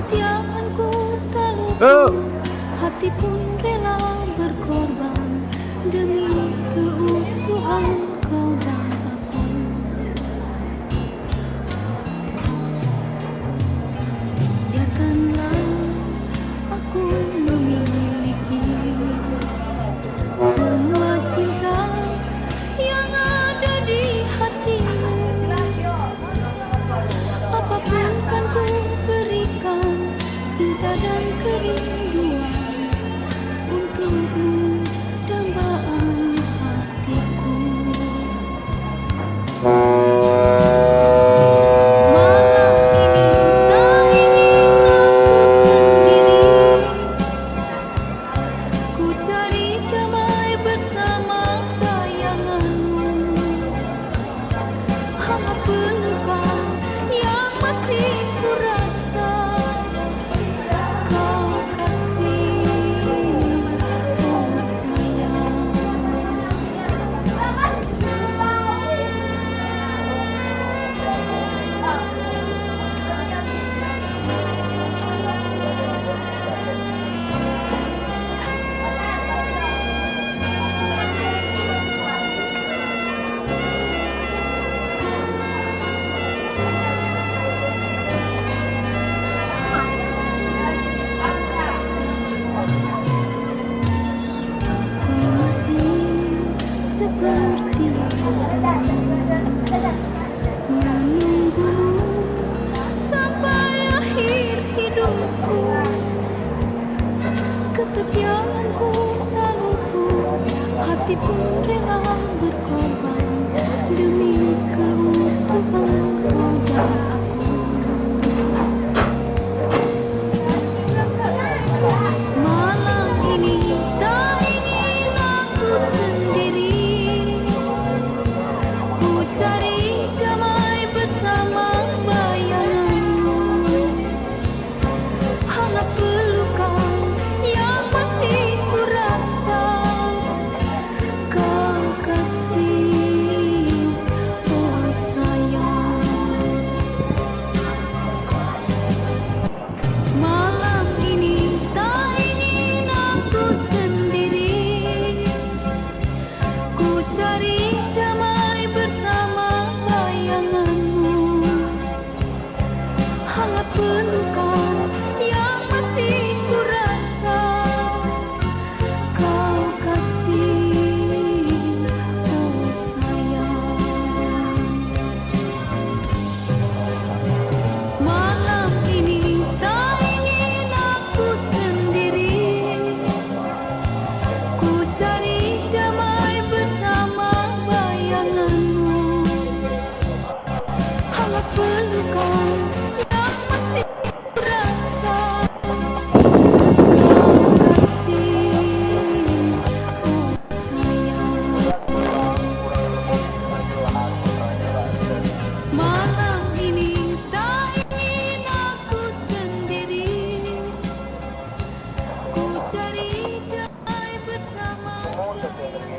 Kesetiaanku tak Oh. luntur, hati pun rela berkorban demi keutuhan kau dan aku. Biarkanlah aku memiliki semua cinta yang ada di hatimu. Apapun kan ku berikan, cinta dan kerinduan untukmu, dambaan hatiku. Malam ini tak ingin aku sendiri, ku cari damai bersama bayanganmu. Hangat pelukan yang masih ku rasa, kau kasih, oh sayang. Seperti menunggumu sampai akhir hidupku. Kesetiaanku tak luntur, hati pun rela berkorban demi keutuhan kau dan aku. Malam ini tak ingin aku sendiri, ku cari damai bersama bayanganmu. Hangat pelukan yang masih ku rasa, kau kasih, oh sayang. Malam ini tak ingin aku sendiri, ku cari damai bersama bayanganmu. Hangat pelukan yang masih ku rasa, kau kasih, oh sayang. Malam ini tak ingin aku sendiri, ku cari damai bersama bayanganmu. Hangat pelukan yang masih ku rasa, kau kasih, oh sayang. Malam ini tak ingin aku sendiri, ku cari damai bersama bayanganmu.